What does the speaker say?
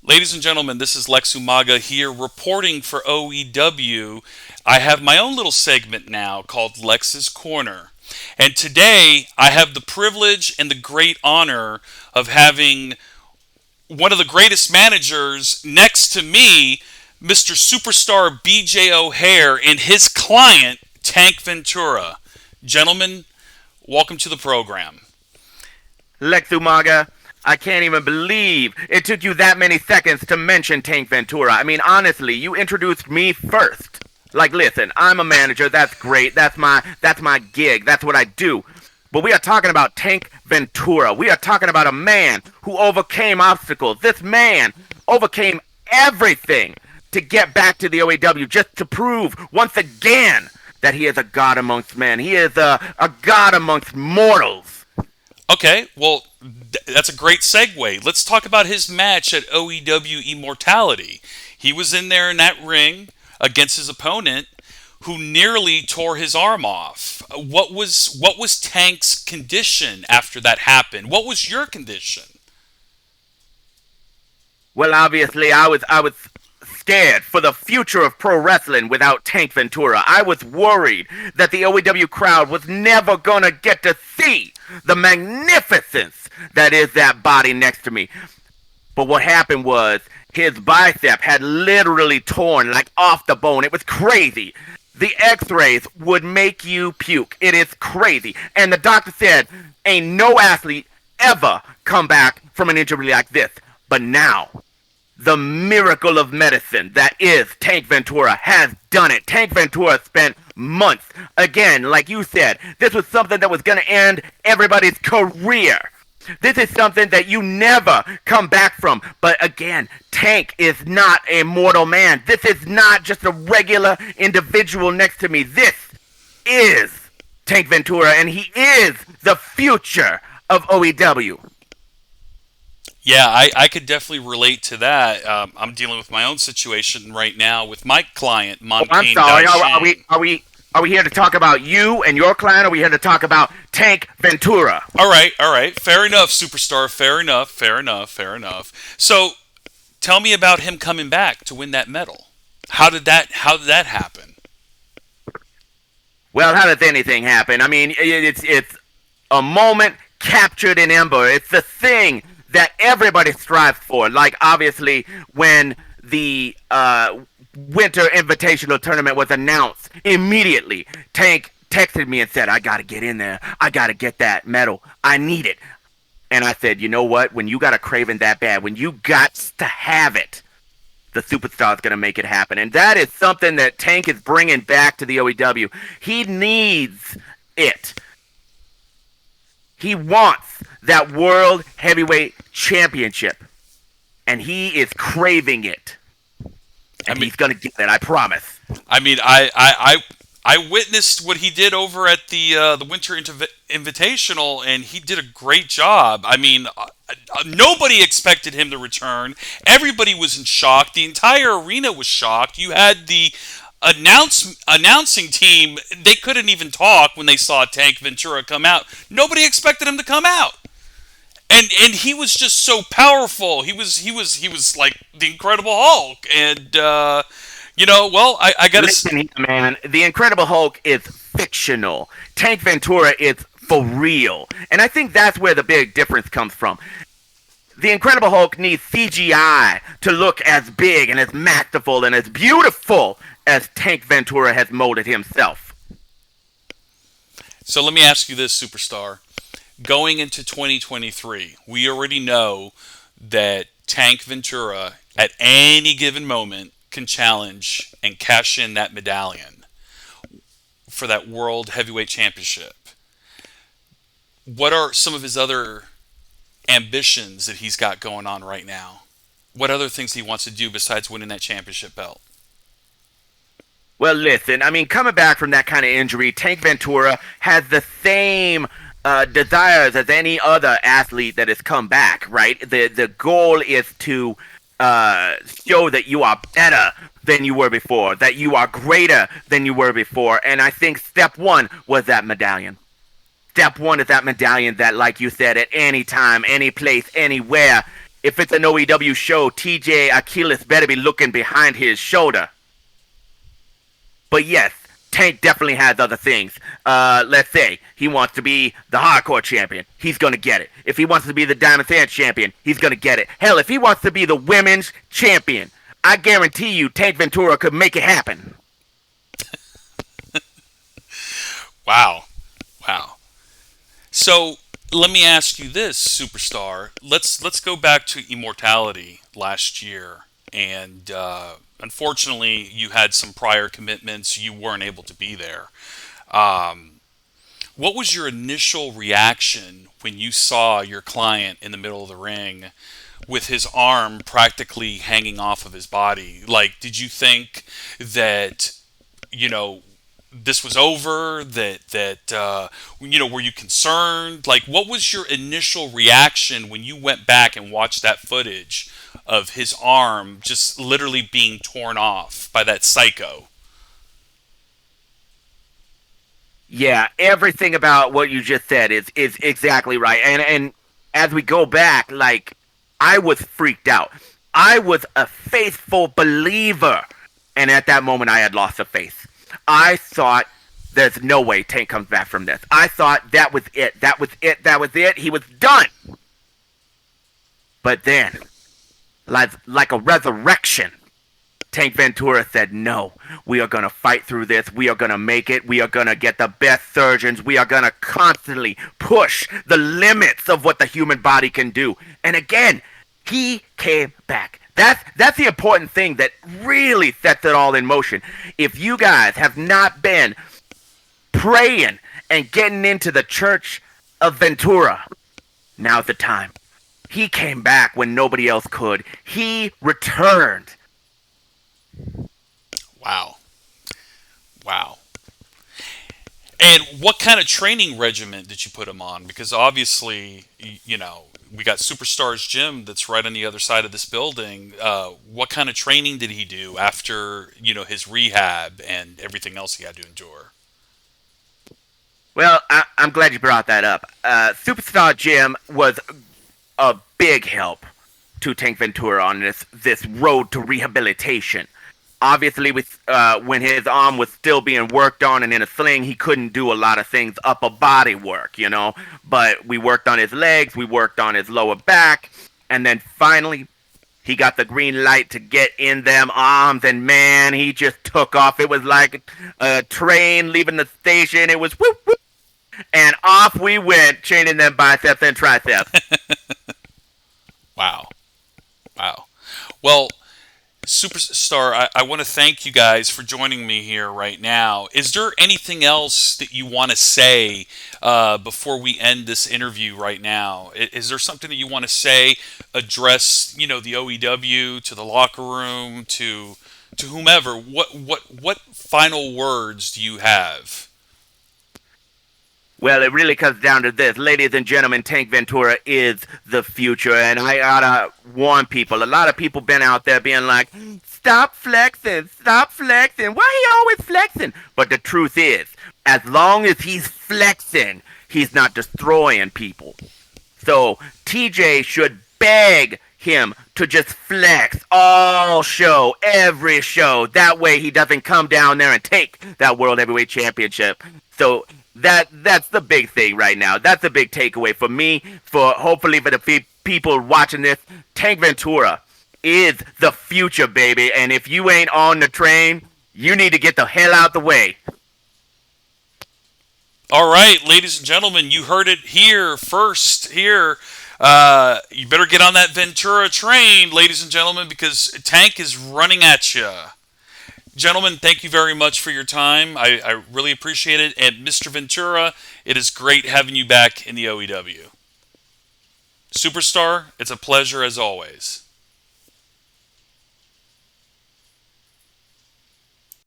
Ladies and gentlemen, this is Lex Umaga here reporting for OEW. I have my own little segment now called Lex's Corner. And today I have the privilege and the great honor of having one of the greatest managers next to me, Mr. Superstar BJ O'Hare, and his client, Tank Ventura. Gentlemen, welcome to the program. Lex Umaga, I can't even believe it took you that many seconds to mention Tank Ventura. I mean, honestly, you introduced me first. Like, listen, I'm a manager. That's great. That's my gig. That's what I do. But we are talking about Tank Ventura. We are talking about a man who overcame obstacles. This man overcame everything to get back to the OEW just to prove once again that he is a god amongst men. He is a god amongst mortals. Okay, well, that's a great segue. Let's talk about his match at OEW Immortality. He was in there in that ring against his opponent, who nearly tore his arm off. What was Tank's condition after that happened? What was your condition? Well, obviously, I was scared for the future of pro wrestling without Tank Ventura. I was worried that the OEW crowd was never gonna get to see the magnificence that is that body next to me. But what happened was his bicep had literally torn like off the bone. It was crazy. The x-rays would make you puke. It is crazy. And the doctor said, ain't no athlete ever come back from an injury like this. But now, the miracle of medicine that is Tank Ventura has done it. Tank Ventura spent months. Again, like you said, this was something that was going to end everybody's career. This is something that you never come back from. But again, Tank is not a mortal man. This is not just a regular individual next to me. This is Tank Ventura, and he is the future of OEW. Yeah, I could definitely relate to that. I'm dealing with my own situation right now with my client, Oh, I'm Montaigne sorry. Are Daishin. we are we are we here to talk about you and your client? Or are we here to talk about Tank Ventura? All right. Fair enough, superstar. Fair enough. Fair enough. Fair enough. So, tell me about him coming back to win that medal. How did that happen? Well, how does anything happen? I mean, it's a moment captured in ember. It's the thing that everybody strives for. Like obviously, when the Winter Invitational Tournament was announced, immediately Tank texted me and said, "I gotta get in there. I gotta get that medal. I need it." And I said, "You know what? When you got a craving that bad, when you got to have it, the superstar is going to make it happen." And that is something that Tank is bringing back to the OEW. He needs it. He wants that World Heavyweight Championship. And he is craving it. I And mean, he's going to get it, I promise. I mean, I witnessed what he did over at the Winter Invitational, and he did a great job. I mean, nobody expected him to return. Everybody was in shock. The entire arena was shocked. You had the announcing team; they couldn't even talk when they saw Tank Ventura come out. Nobody expected him to come out. And he was just so powerful. He was like the Incredible Hulk, and well, I gotta. Listen here, man. The Incredible Hulk is fictional. Tank Ventura is for real. And I think that's where the big difference comes from. The Incredible Hulk needs CGI to look as big and as masterful and as beautiful as Tank Ventura has molded himself. So let me ask you this, superstar. Going into 2023, we already know that Tank Ventura, at any given moment, can challenge and cash in that medallion for that World Heavyweight Championship. What are some of his other ambitions that he's got going on right now? What other things he wants to do besides winning that championship belt? Well, listen, I mean, coming back from that kind of injury, Tank Ventura has the same desires as any other athlete that has come back, right? The goal is to show that you are better than you were before, that you are greater than you were before. And I think step one was that medallion. Step one is that medallion that, like you said, at any time, any place, anywhere, If it's an OEW show, TJ Achilles better be looking behind his shoulder. But yes, Tank definitely has other things. Let's say he wants to be the hardcore champion, he's gonna get it. If he wants to be the Diamond Sand champion, he's gonna get it. Hell, if he wants to be the women's champion, I guarantee you Tank Ventura could make it happen. Wow. Wow. So let me ask you this, superstar. Let's go back to Immortality last year, and unfortunately, you had some prior commitments. You weren't able to be there. Um, what was your initial reaction when you saw your client in the middle of the ring with his arm practically hanging off of his body? Like, did you think that, you know, this was over? Were you concerned? Like, what was your initial reaction when you went back and watched that footage of his arm just literally being torn off by that psycho? Yeah, everything about what you just said is exactly right. And as we go back, like I was freaked out. I was a faithful believer, and at that moment, I had lost the faith. I thought there's no way Tank comes back from this. I thought that was it. That was it. That was it. He was done. But then, like a resurrection, Tank Ventura said, no, we are going to fight through this. We are going to make it. We are going to get the best surgeons. We are going to constantly push the limits of what the human body can do. And again, he came back. That's the important thing that really sets it all in motion. If you guys have not been praying and getting into the Church of Ventura, now's the time. He came back when nobody else could. He returned. Wow. Wow. And what kind of training regimen did you put him on? Because obviously, we got Superstars Gym that's right on the other side of this building. What kind of training did he do after, his rehab and everything else he had to endure? Well, I'm glad you brought that up. Superstar Jim was a big help to Tank Ventura on this road to rehabilitation. Obviously, when his arm was still being worked on and in a sling, he couldn't do a lot of things upper body work, But we worked on his legs, we worked on his lower back, and then finally, he got the green light to get in them arms, and man, he just took off. It was like a train leaving the station. It was whoop, whoop, and off we went, chaining them biceps and triceps. Wow. Wow. Well, Superstar, I want to thank you guys for joining me here right now. Is there anything else that you want to say before we end this interview right now? Is there something that you want to say, address, the OEW, to the locker room, to whomever? What final words do you have? Well, it really comes down to this. Ladies and gentlemen, Tank Ventura is the future, and I gotta warn people. A lot of people been out there being like, stop flexing, stop flexing. Why he always flexing? But the truth is, as long as he's flexing, he's not destroying people. So TJ should beg him to just flex all show, every show. That way he doesn't come down there and take that World Heavyweight Championship. So that's the big thing right now. That's the big takeaway for me, for hopefully for the people watching this. Tank Ventura is the future, baby. And if you ain't on the train, you need to get the hell out the way. All right, ladies and gentlemen, you heard it here first. Here, you better get on that Ventura train, ladies and gentlemen, because Tank is running at you. Gentlemen, thank you very much for your time. I really appreciate it. And Mr. Ventura, it is great having you back in the OEW. Superstar, it's a pleasure as always.